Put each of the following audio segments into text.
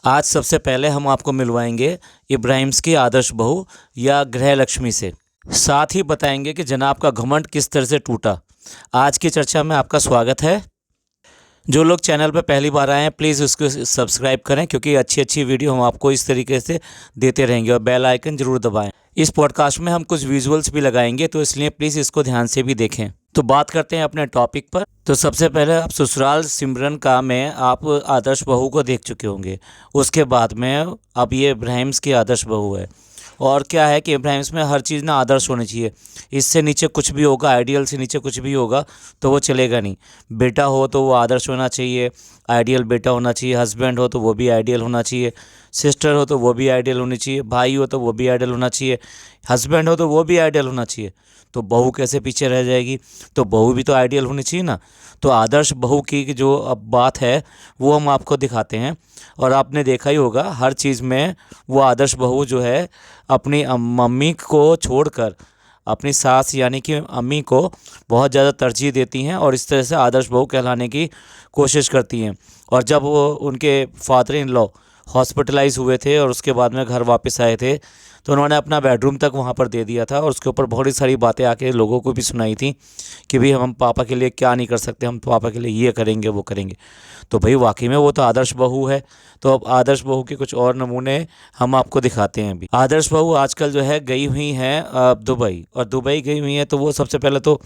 आज सबसे पहले हम आपको मिलवाएंगे इब्राहिम्स की आदर्श बहू या गृह लक्ष्मी से। साथ ही बताएंगे कि जनाब का घमंड किस तरह से टूटा। आज की चर्चा में आपका स्वागत है। जो लोग चैनल पर पहली बार आए हैं प्लीज़ उसको सब्सक्राइब करें, क्योंकि अच्छी अच्छी वीडियो हम आपको इस तरीके से देते रहेंगे, और बेल आइकन ज़रूर दबाएं। इस पॉडकास्ट में हम कुछ विजुअल्स भी लगाएंगे, तो इसलिए प्लीज़ इसको ध्यान से भी देखें। तो बात करते हैं अपने टॉपिक पर। तो सबसे पहले आप ससुराल सिमरन का में आप आदर्श बहू को देख चुके होंगे। उसके बाद में अब ये इब्राहिम्स की आदर्श बहू है। और क्या है कि इब्राहिम्स में हर चीज़ ना आदर्श होनी चाहिए। इससे नीचे कुछ भी होगा, आइडियल से नीचे कुछ भी होगा तो वो चलेगा नहीं। बेटा हो तो वो आदर्श होना चाहिए, आइडियल बेटा होना चाहिए। हस्बैंड हो तो वो भी आइडियल होना चाहिए। सिस्टर हो तो वो भी आइडियल होनी चाहिए। भाई हो तो वो भी आइडियल होना चाहिए। हस्बैंड हो तो वो भी आइडियल होना चाहिए। तो बहू कैसे पीछे रह जाएगी? तो बहू भी तो आइडियल होनी चाहिए ना। तो आदर्श बहू की जो अब बात है वो हम आपको दिखाते हैं। और आपने देखा ही होगा हर चीज़ में वो आदर्श बहू जो है अपनी मम्मी को छोड़कर अपनी सास यानी कि अम्मी को बहुत ज़्यादा तरजीह देती हैं, और इस तरह से आदर्श बहू कहलाने की कोशिश करती हैं। और जब वो उनके फादर इन लॉ हॉस्पिटलाइज हुए थे और उसके बाद में घर वापस आए थे, तो उन्होंने अपना बेडरूम तक वहाँ पर दे दिया था, और उसके ऊपर बहुत सारी बातें आके लोगों को भी सुनाई थी कि भाई हम पापा के लिए क्या नहीं कर सकते, हम पापा के लिए ये करेंगे वो करेंगे। तो भाई वाकई में वो तो आदर्श बहू है। तो अब आदर्श बहू के कुछ और नमूने हम आपको दिखाते हैं। अभी आदर्श बहू आजकल जो है गई हुई हैं दुबई, और दुबई गई हुई हैं तो वो सबसे पहले तो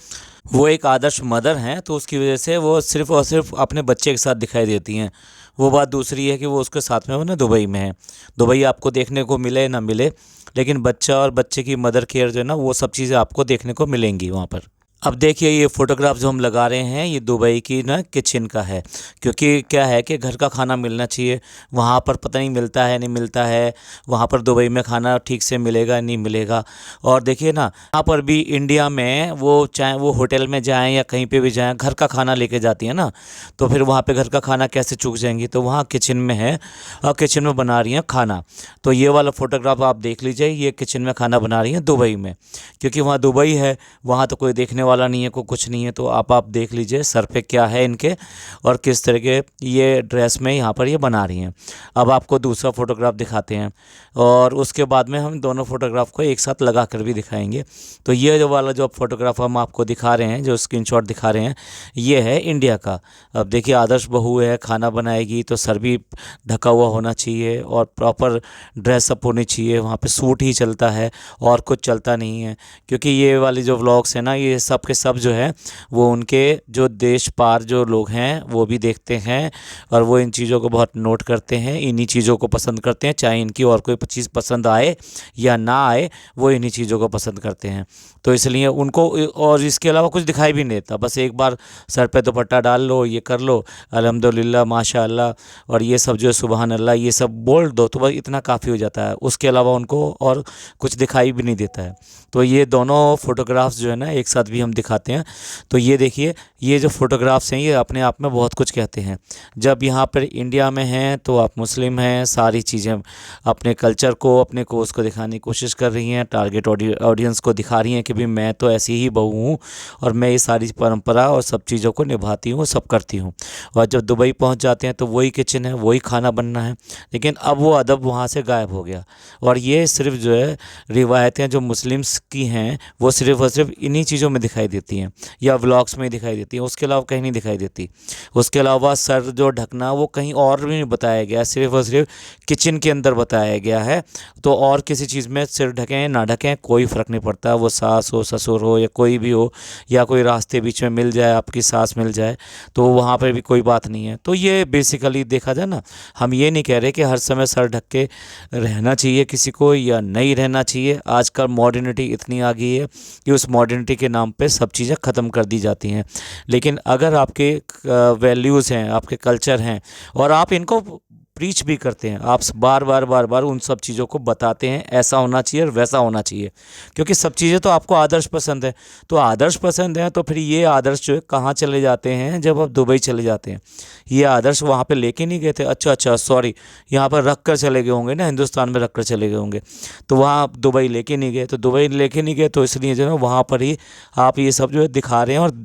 वो एक आदर्श मदर हैं, तो उसकी वजह से वो सिर्फ़ और सिर्फ अपने बच्चे के साथ दिखाई देती हैं। वो बात दूसरी है कि वो उसके साथ में वो ना दुबई में है। दुबई आपको देखने को मिले ना मिले, लेकिन बच्चा और बच्चे की मदर केयर जो है ना वो सब चीज़ें आपको देखने को मिलेंगी वहाँ पर। अब देखिए ये फ़ोटोग्राफ जो हम लगा रहे हैं ये दुबई की ना किचन का है, क्योंकि क्या है कि घर का खाना मिलना चाहिए। वहाँ पर पता नहीं मिलता है नहीं मिलता है, वहाँ पर दुबई में खाना ठीक से मिलेगा नहीं मिलेगा। और देखिए ना यहाँ पर भी इंडिया में वो चाहे वो होटल में जाएं या कहीं पे भी जाएं घर का खाना लेके जाती है ना, तो फिर वहाँ पे घर का खाना कैसे चूक जाएंगी। तो वहाँ किचन में है और किचन में बना रही हैं खाना। तो ये वाला फ़ोटोग्राफ आप देख लीजिए, ये किचन में खाना बना रही हैं दुबई में, क्योंकि वहाँ दुबई है, वहाँ तो कोई देखने वाला नहीं है, कोई कुछ नहीं है। तो आप देख लीजिए सर पे क्या है इनके, और किस तरह के ये ड्रेस में यहाँ पर ये बना रही हैं। अब आपको दूसरा फ़ोटोग्राफ दिखाते हैं, और उसके बाद में हम दोनों फ़ोटोग्राफ को एक साथ लगा कर भी दिखाएंगे। तो ये जो वाला जो फ़ोटोग्राफ हम आपको दिखा रहे हैं, जो स्क्रीनशॉट दिखा रहे हैं, ये है इंडिया का। अब देखिए आदर्श बहू है, खाना बनाएगी तो सर भी ढका हुआ होना चाहिए और प्रॉपर ड्रेसअप होनी चाहिए। वहाँ पे सूट ही चलता है और कुछ चलता नहीं है, क्योंकि ये वाली जो व्लॉग्स हैं ना ये सब के सब जो है वो उनके जो देश पार जो लोग हैं वो भी देखते हैं, और वो इन चीज़ों को बहुत नोट करते हैं, इन्हीं चीज़ों को पसंद करते हैं। चाहे इनकी और कोई चीज़ पसंद आए या ना आए, वो इन्हीं चीज़ों को पसंद करते हैं। तो इसलिए उनको और इसके अलावा कुछ दिखाई भी नहीं देता। बस एक बार सर पे दुपट्टा डाल लो, ये कर लो, अल्हम्दुलिल्लाह माशाअल्लाह और ये सब जो है सुबहान अल्लाह, ये सब बोल दो तो बस इतना काफ़ी हो जाता है। उसके अलावा उनको और कुछ दिखाई भी नहीं देता है। तो ये दोनों फ़ोटोग्राफ्स जो है ना एक साथ भी हम दिखाते हैं। तो ये देखिए ये जो फ़ोटोग्राफ्स हैं ये अपने आप में बहुत कुछ कहते हैं। जब यहाँ पर इंडिया में हैं तो आप मुस्लिम हैं, सारी चीज़ें अपने कल्चर को अपने कोर्स को दिखाने की कोशिश कर रही हैं, टारगेट ऑडियंस को दिखा रही हैं कि भाई मैं तो ऐसी ही बहू हूँ और मैं ये सारी परंपरा और सब चीज़ों को निभाती हूँ, सब करती हूँ। और जब दुबई पहुँच जाते हैं तो वही किचन है, वही खाना बनना है, लेकिन अब वो अदब वहाँ से गायब हो गया। और ये सिर्फ जो है रिवायतें जो मुस्लिम्स की हैं वो सिर्फ और सिर्फ इन्हीं चीज़ों में दिखाई देती हैं या व्लॉग्स में दिखाई देती हैं, उसके अलावा कहीं नहीं दिखाई देती। उसके अलावा सर जो ढकना वो कहीं और भी नहीं बताया गया, सिर्फ और सिर्फ किचन के अंदर बताया गया है। तो और किसी चीज़ में सिर ढकें ना ढकें कोई फ़र्क नहीं पड़ता, वो सास हो ससुर हो या कोई भी हो, या कोई रास्ते बीच में मिल जाए आपकी सास मिल जाए तो वहाँ पर भी कोई बात नहीं है। तो ये बेसिकली देखा जाए ना, हम ये नहीं कह रहे कि हर समय सर ढक के रहना चाहिए किसी को या नहीं रहना चाहिए। आजकल मॉडर्निटी इतनी आ गई है कि उस मॉडर्निटी के नाम पे सब चीज़ें ख़त्म कर दी जाती हैं। लेकिन अगर आपके वैल्यूज़ हैं, आपके कल्चर हैं, और आप इनको प्रीच भी करते हैं, आप बार बार उन सब चीज़ों को बताते हैं ऐसा होना चाहिए और वैसा होना चाहिए, क्योंकि सब चीज़ें तो आपको आदर्श पसंद है। तो आदर्श पसंद है तो फिर ये आदर्श जो है कहाँ चले जाते हैं जब आप दुबई चले जाते हैं। ये आदर्श वहाँ पे लेके नहीं गए थे, अच्छा सॉरी, यहाँ पर रख कर चले गए होंगे ना, हिंदुस्तान में रख कर चले गए होंगे, तो वहाँ आप दुबई लेके नहीं गए। तो दुबई लेके नहीं गए तो इसलिए जो है वहाँ पर ही आप ये सब जो है दिखा रहे हैं और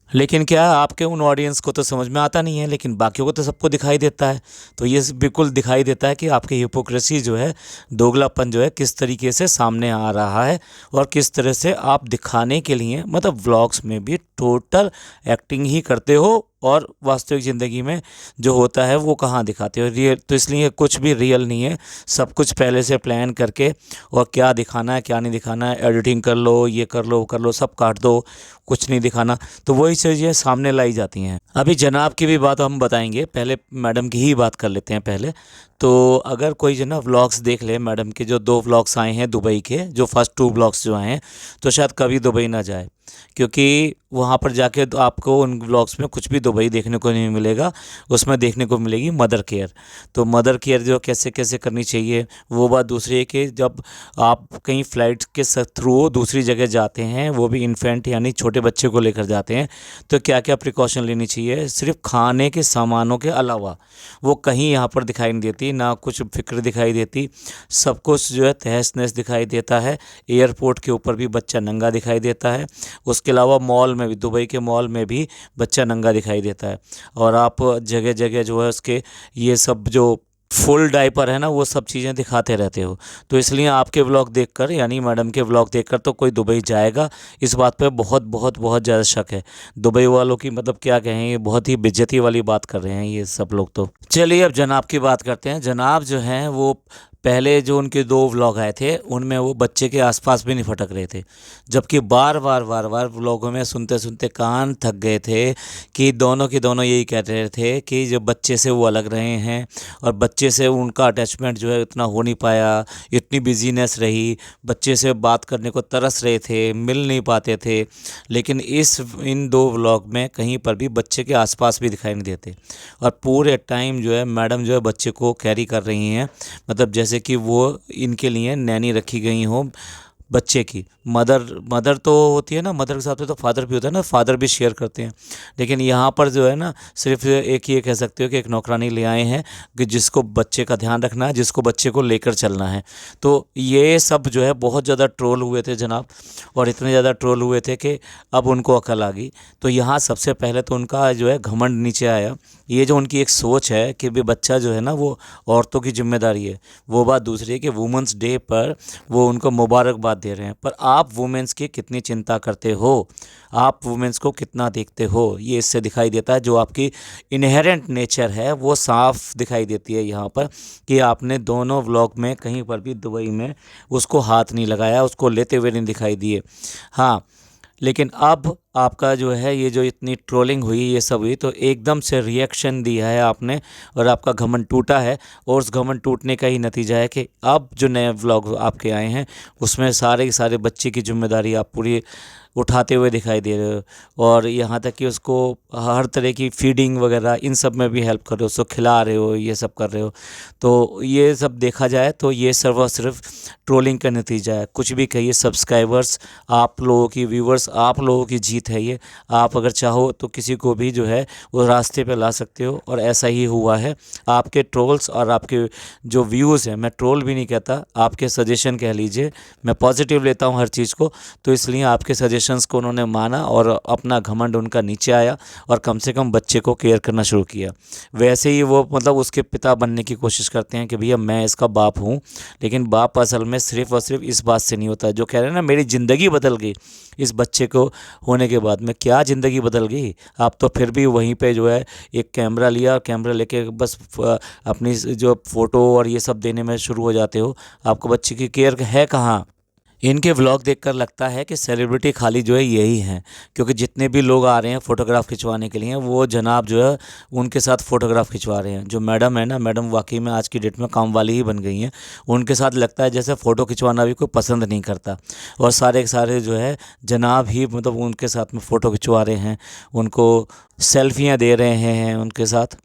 लेकिन क्या है, आपके उन ऑडियंस को तो समझ में आता नहीं है, लेकिन बाकियों को तो सबको दिखाई देता है। तो ये बिल्कुल दिखाई देता है कि आपकी हिपोक्रेसी जो है, दोगलापन जो है, किस तरीके से सामने आ रहा है और किस तरह से आप दिखाने के लिए मतलब व्लॉग्स में भी टोटल एक्टिंग ही करते हो और वास्तविक ज़िंदगी में जो होता है वो कहाँ दिखाते हो रियल। तो इसलिए कुछ भी रियल नहीं है, सब कुछ पहले से प्लान करके और क्या दिखाना है क्या नहीं दिखाना है, एडिटिंग कर लो, ये कर लो वो कर लो, सब काट दो, कुछ नहीं दिखाना। तो वही चीज़ें सामने लाई जाती हैं। अभी जनाब की भी बात हम बताएंगे, पहले मैडम की ही बात कर लेते हैं पहले। तो अगर कोई जो ना व्लॉग्स देख ले मैडम के, जो 2 व्लॉग्स आए हैं दुबई के, जो फर्स्ट 2 व्लॉग्स जो आए हैं, तो शायद कभी दुबई ना जाए, क्योंकि वहाँ पर जाके तो आपको उन व्लॉग्स में कुछ भी दुबई देखने को नहीं मिलेगा। उसमें देखने को मिलेगी मदर केयर। तो मदर केयर जो कैसे कैसे करनी चाहिए, वो बात दूसरी है कि जब आप कहीं फ़्लाइट के थ्रू दूसरी जगह जाते हैं, वो भी इन्फेंट यानी छोटे बच्चे को लेकर जाते हैं, तो क्या क्या प्रिकॉशन लेनी चाहिए। सिर्फ खाने के सामानों के अलावा वो कहीं यहाँ पर दिखाई नहीं देती, ना कुछ फ़िक्र दिखाई देती, सब कुछ जो है तहस नहस दिखाई देता है। एयरपोर्ट के ऊपर भी बच्चा नंगा दिखाई देता है। उसके अलावा मॉल में भी, दुबई के मॉल में भी बच्चा नंगा दिखाई देता है। और आप जगह जगह जो है उसके ये सब जो फुल डायपर है ना, वो सब चीज़ें दिखाते रहते हो। तो इसलिए आपके व्लॉग देखकर, यानी मैडम के व्लॉग देखकर तो कोई दुबई जाएगा, इस बात पे बहुत बहुत बहुत ज़्यादा शक है। दुबई वालों की मतलब क्या कहें, ये बहुत ही बेइज्जती वाली बात कर रहे हैं ये सब लोग। तो चलिए अब जनाब की बात करते हैं। जनाब जो हैं वो पहले जो उनके 2 व्लॉग आए थे उनमें वो बच्चे के आसपास भी नहीं फटक रहे थे, जबकि बार बार बार बार व्लॉगों में सुनते सुनते कान थक गए थे कि दोनों के दोनों यही कह रहे थे कि जो बच्चे से वो अलग रहे हैं और बच्चे से उनका अटैचमेंट जो है इतना हो नहीं पाया, इतनी बिजीनेस रही, बच्चे से बात करने को तरस रहे थे, मिल नहीं पाते थे। लेकिन इन 2 व्लॉग में कहीं पर भी बच्चे के आसपास भी दिखाई नहीं देते और पूरे टाइम जो है मैडम जो है बच्चे को कैरी कर रही हैं, मतलब जैसे कि वो इनके लिए नैनी रखी गई हो बच्चे की। मदर तो होती है ना, मदर के साथ में तो फादर भी होता है ना, फादर भी शेयर करते हैं। लेकिन यहाँ पर जो है ना, सिर्फ एक ये कह सकते हो कि एक नौकरानी ले आए हैं कि जिसको बच्चे का ध्यान रखना है, जिसको बच्चे को लेकर चलना है। तो ये सब जो है बहुत ज़्यादा ट्रोल हुए थे जनाब, और इतने ज़्यादा ट्रोल हुए थे कि अब उनको अकल आ गई। तो यहाँ सबसे पहले तो उनका जो है घमंड नीचे आया। ये जो उनकी एक सोच है कि भी बच्चा जो है ना वो औरतों की जिम्मेदारी है, वो बात दूसरी है कि वुमेंस डे पर वो उनको मुबारकबाद दे रहे हैं। पर आप वुमेंस की कितनी चिंता करते हो, आप वुमेंस को कितना देखते हो, ये इससे दिखाई देता है। जो आपकी इनहेरेंट नेचर है वो साफ दिखाई देती है यहाँ पर, कि आपने दोनों व्लॉग में कहीं पर भी दुबई में उसको हाथ नहीं लगाया, उसको लेते हुए नहीं दिखाई दिए। हाँ, लेकिन अब आपका जो है ये जो इतनी ट्रोलिंग हुई, ये सब हुई, तो एकदम से रिएक्शन दिया है आपने और आपका घमंड टूटा है। और उस घमंड टूटने का ही नतीजा है कि अब जो नए व्लॉग आपके आए हैं उसमें सारे के सारे बच्चे की जिम्मेदारी आप पूरी उठाते हुए दिखाई दे रहे हो। और यहाँ तक कि उसको हर तरह की फीडिंग वगैरह इन सब में भी हेल्प कर रहे हो, उसको खिला रहे हो, ये सब कर रहे हो। तो ये सब देखा जाए तो ये सिर्फ और सिर्फ ट्रोलिंग का नतीजा है। कुछ भी कहिए, सब्सक्राइबर्स आप लोगों की, व्यूवर्स आप लोगों की जीत है ये। आप अगर चाहो तो किसी को भी जो है वो रास्ते पे ला सकते हो, और ऐसा ही हुआ है। आपके ट्रोल्स और आपके जो व्यूज़ हैं, मैं ट्रोल भी नहीं कहता, आपके सजेशन कह लीजिए, मैं पॉजिटिव लेता हूँ हर चीज़ को। तो इसलिए आपके सजेशंस को उन्होंने माना और अपना घमंड उनका नीचे आया और कम से कम बच्चे को केयर करना शुरू किया। वैसे ही वो मतलब उसके पिता बनने की कोशिश करते हैं कि भैया मैं इसका बाप हूँ, लेकिन बाप असल में सिर्फ और सिर्फ इस बात से नहीं होता। जो कह रहे हैं ना मेरी ज़िंदगी बदल गई इस बच्चे को होने के बाद में, क्या ज़िंदगी बदल गई? आप तो फिर भी वहीं पे जो है एक कैमरा लिया, कैमरा लेके बस अपनी जो फ़ोटो और ये सब देने में शुरू हो जाते हो। आपको बच्चे की केयर है कहाँ? इनके व्लॉग देखकर लगता है कि सेलिब्रिटी खाली जो है यही हैं, क्योंकि जितने भी लोग आ रहे हैं फ़ोटोग्राफ खिंचवाने के लिए वो जनाब जो है उनके साथ फ़ोटोग्राफ खिंचवा रहे हैं। जो मैडम है ना, मैडम वाकई में आज की डेट में काम वाली ही बन गई हैं। उनके साथ लगता है जैसे फ़ोटो खिंचवाना भी कोई पसंद नहीं करता, और सारे के सारे जो है जनाब ही मतलब उनके साथ में फ़ोटो खिंचवा रहे हैं, उनको सेल्फियाँ दे रहे हैं उनके साथ।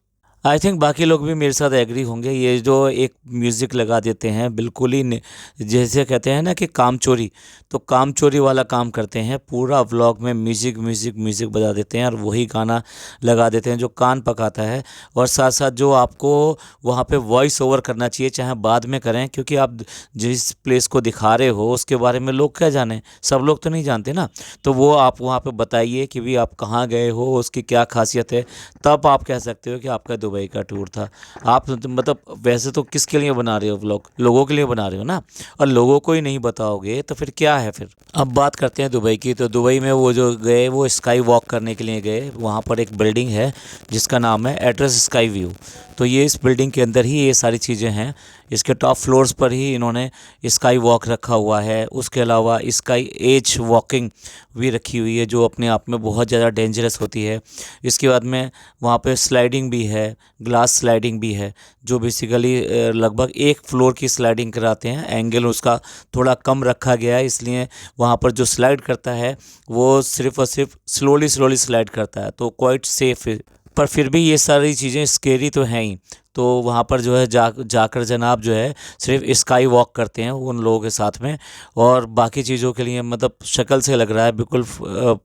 आई थिंक बाकी लोग भी मेरे साथ एग्री होंगे। ये जो एक म्यूज़िक लगा देते हैं बिल्कुल ही जैसे कहते हैं ना कि काम चोरी, तो काम चोरी वाला काम करते हैं। पूरा व्लॉग में म्यूज़िक म्यूज़िक म्यूज़िक बजा देते हैं और वही गाना लगा देते हैं जो कान पकाता है। और साथ साथ जो आपको वहाँ पे वॉइस ओवर करना चाहिए, चाहे बाद में करें, क्योंकि आप जिस प्लेस को दिखा रहे हो उसके बारे में लोग क्या जाने, सब लोग तो नहीं जानते ना। तो वो आप वहाँ पे बताइए कि भी आप कहाँ गए हो, उसकी क्या खासियत है, तब आप कह सकते हो कि आपका दुबई का टूर था। आप मतलब वैसे तो किसके लिए बना रहे हो व्लॉग, लोगों के लिए बना रहे हो ना, और लोगों को ही नहीं बताओगे तो फिर क्या है फिर। अब बात करते हैं दुबई की। तो दुबई में वो जो गए वो स्काई वॉक करने के लिए गए। वहाँ पर एक बिल्डिंग है जिसका नाम है एड्रेस स्काई व्यू। तो ये इस बिल्डिंग के अंदर ही ये सारी चीज़ें हैं। इसके टॉप फ्लोर्स पर ही इन्होंने स्काई वॉक रखा हुआ है। उसके अलावा स्काई एज वॉकिंग भी रखी हुई है जो अपने आप में बहुत ज़्यादा डेंजरस होती है। इसके बाद में वहाँ पे स्लाइडिंग भी है, ग्लास स्लाइडिंग भी है, जो बेसिकली लगभग एक फ्लोर की स्लाइडिंग कराते हैं। एंगल उसका थोड़ा कम रखा गया है, इसलिए वहाँ पर जो स्लाइड करता है वो सिर्फ़ और सिर्फ स्लोली स्लोली स्लाइड करता है, तो क्वाइट सेफ है। पर फिर भी ये सारी चीज़ें स्केरी तो हैं ही। तो वहाँ पर जो है जाकर जनाब जो है सिर्फ स्काई वॉक करते हैं उन लोगों के साथ में। और बाकी चीज़ों के लिए मतलब शक्ल से लग रहा है बिल्कुल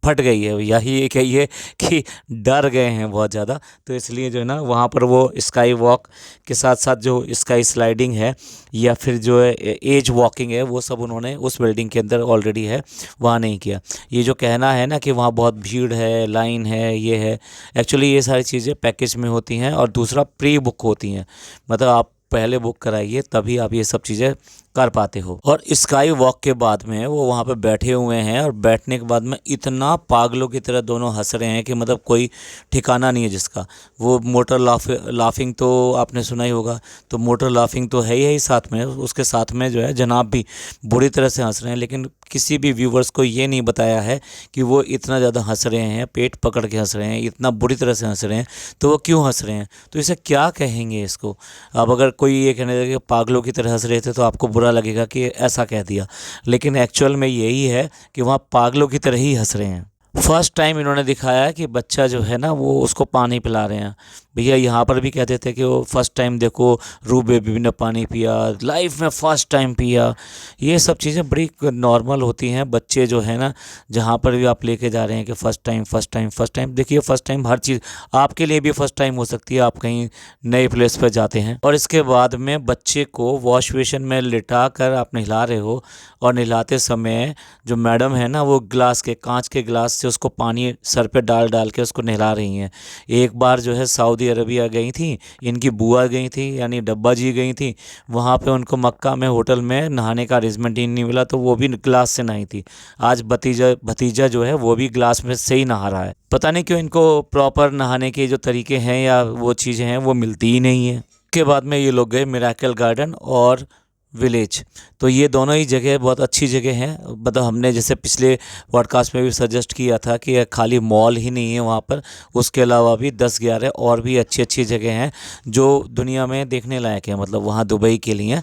फट गई है, यही कहिए कि डर गए हैं बहुत ज़्यादा। तो इसलिए जो है ना वहाँ पर वो स्काई वॉक के साथ साथ जो स्काई स्लाइडिंग है या फिर जो है एज वॉकिंग है वो सब उन्होंने उस बिल्डिंग के अंदर ऑलरेडी है, वहाँ नहीं किया। ये जो कहना है ना कि वहाँ बहुत भीड़ है, लाइन है, ये है, एक्चुअली ये सारी चीज़ें पैकेज में होती हैं। और दूसरा प्री बुक होती हैं, मतलब आप पहले बुक कराइए तभी आप ये सब चीज़ें कर पाते हो। और स्काई वॉक के बाद में वो वहाँ पे बैठे हुए हैं और बैठने के बाद में इतना पागलों की तरह दोनों हंस रहे हैं कि मतलब कोई ठिकाना नहीं है जिसका। वो मोटर लाफिंग तो आपने सुना ही होगा, तो मोटर लाफिंग तो है ही साथ में, उसके साथ में जो है जनाब भी बुरी तरह से हंस रहे हैं। लेकिन किसी भी व्यूवर्स को ये नहीं बताया है कि वो इतना ज़्यादा हंस रहे हैं, पेट पकड़ के हंस रहे हैं, इतना बुरी तरह से हंस रहे हैं, तो वो क्यों हंस रहे हैं, तो इसे क्या कहेंगे इसको। अब अगर कोई ये कहने लगे कि पागलों की तरह हंस रहे थे तो आपको बुरा लगेगा कि ऐसा कह दिया, लेकिन एक्चुअल में यही है कि वहाँ पागलों की तरह ही हंस रहे हैं। फर्स्ट टाइम इन्होंने दिखाया कि बच्चा जो है ना वो उसको पानी पिला रहे हैं। भैया यहाँ पर भी कहते थे कि वो फर्स्ट टाइम देखो रू बेबी ने पानी पिया, लाइफ में फ़र्स्ट टाइम पिया। ये सब चीज़ें बड़ी नॉर्मल होती हैं। बच्चे जो है ना जहाँ पर भी आप लेके जा रहे हैं कि first time first time first time, देखिए फ़र्स्ट टाइम हर चीज़ आपके लिए भी फ़र्स्ट टाइम हो सकती है। आप कहीं नए प्लेस पर जाते हैं और इसके बाद में बच्चे को वॉश बेसिन में लिटा कर आप नहला रहे हो, और नहलाते समय जो मैडम है ना वो ग्लास के, कांच के ग्लास से उसको पानी सर पे डाल डाल के उसको नहला रही हैं। एक बार जो है सऊदी अरबिया गई थी, इनकी बुआ गई थी यानी डब्बा जी गई थी, वहाँ पे उनको मक्का में होटल में नहाने का अरेंजमेंट ही नहीं मिला, तो वो भी ग्लास से नहाई थी। आज भतीजा जो है वो भी ग्लास में से ही नहा रहा है। पता नहीं क्यों इनको प्रॉपर नहाने के जो तरीके हैं या वो चीज़ें हैं वो मिलती ही नहीं है। के बाद में ये लोग गए मिराकल गार्डन और विलेज। तो ये दोनों ही जगह बहुत अच्छी जगह हैं। मतलब हमने जैसे पिछले पॉडकास्ट में भी सजेस्ट किया था कि खाली मॉल ही नहीं है वहाँ पर, उसके अलावा भी 10-11 और भी अच्छी अच्छी जगह हैं जो दुनिया में देखने लायक है, मतलब वहाँ दुबई के लिए।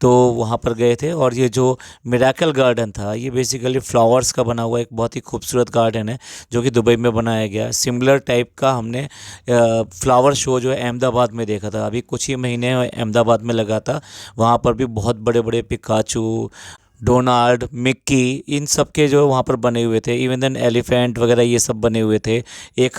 तो वहाँ पर गए थे। और ये जो मिराकल गार्डन था ये बेसिकली फ्लावर्स का बना हुआ एक बहुत ही खूबसूरत गार्डन है जो कि दुबई में बनाया गया है। सिमिलर टाइप का हमने फ्लावर शो जो है अहमदाबाद में देखा था, अभी कुछ ही महीने अहमदाबाद में लगा था। वहाँ पर भी बहुत बड़े बड़े पिकाचू, डोनाल्ड, मिक्की, इन सब के जो वहाँ पर बने हुए थे। इवन देन एलिफेंट वगैरह ये सब बने हुए थे। एक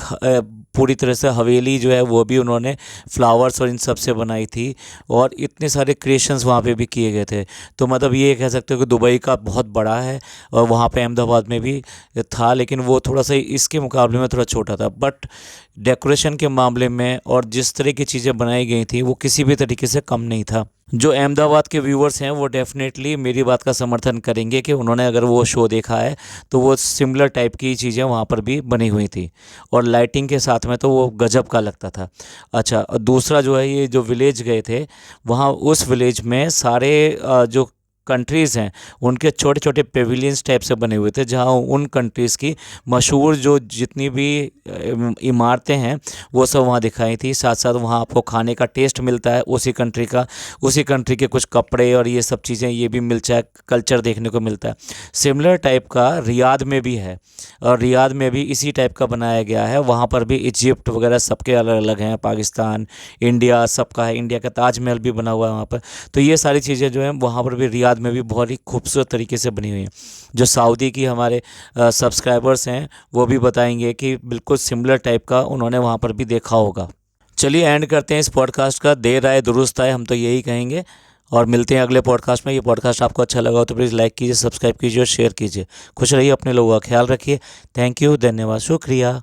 पूरी तरह से हवेली जो है वो भी उन्होंने फ्लावर्स और इन सब से बनाई थी, और इतने सारे क्रिएशंस वहाँ पे भी किए गए थे। तो मतलब ये कह सकते हो कि दुबई का बहुत बड़ा है, और वहाँ पे अहमदाबाद में भी था, लेकिन वो थोड़ा सा इसके मुकाबले में थोड़ा छोटा था। बट डेकोरेशन के मामले में और जिस तरह की चीज़ें बनाई गई थी वो किसी भी तरीके से कम नहीं था। जो अहमदाबाद के व्यूवर्स हैं वो डेफिनेटली मेरी बात का समर्थन करेंगे कि उन्होंने अगर वो शो देखा है तो वो सिमिलर टाइप की चीज़ें वहाँ पर भी बनी हुई थी, और लाइटिंग के साथ में तो वो गजब का लगता था। अच्छा, दूसरा जो है ये जो विलेज गए थे, वहाँ उस विलेज में सारे जो कंट्रीज़ हैं उनके छोटे छोटे पेविलियंस टाइप से बने हुए थे, जहाँ उन कंट्रीज़ की मशहूर जो जितनी भी इमारतें हैं वो सब वहाँ दिखाई थी। साथ साथ वहाँ आपको खाने का टेस्ट मिलता है उसी कंट्री का, उसी कंट्री के कुछ कपड़े और ये सब चीज़ें ये भी मिलता है, कल्चर देखने को मिलता है। सिमिलर टाइप का रियाद में भी है और रियाद में भी इसी टाइप का बनाया गया है। वहाँ पर भी इजिप्ट वगैरह सबके अलग अलग हैं, पाकिस्तान, इंडिया सबका है, इंडिया का ताजमहल भी बना हुआ है वहाँ पर। तो ये सारी चीज़ें जो हैं वहाँ पर भी रियाद में भी बहुत ही खूबसूरत तरीके से बनी हुई हैं। जो सऊदी की हमारे सब्सक्राइबर्स हैं वो भी बताएंगे कि बिल्कुल सिमिलर टाइप का उन्होंने वहाँ पर भी देखा होगा। चलिए एंड करते हैं इस पॉडकास्ट का। देर आए दुरुस्त आए, हम तो यही कहेंगे, और मिलते हैं अगले पॉडकास्ट में। ये पॉडकास्ट आपको अच्छा लगा हो तो प्लीज़ लाइक कीजिए, सब्सक्राइब कीजिए और शेयर कीजिए। खुश रहिए, अपने लोगों का ख्याल रखिए। थैंक यू, धन्यवाद, शुक्रिया।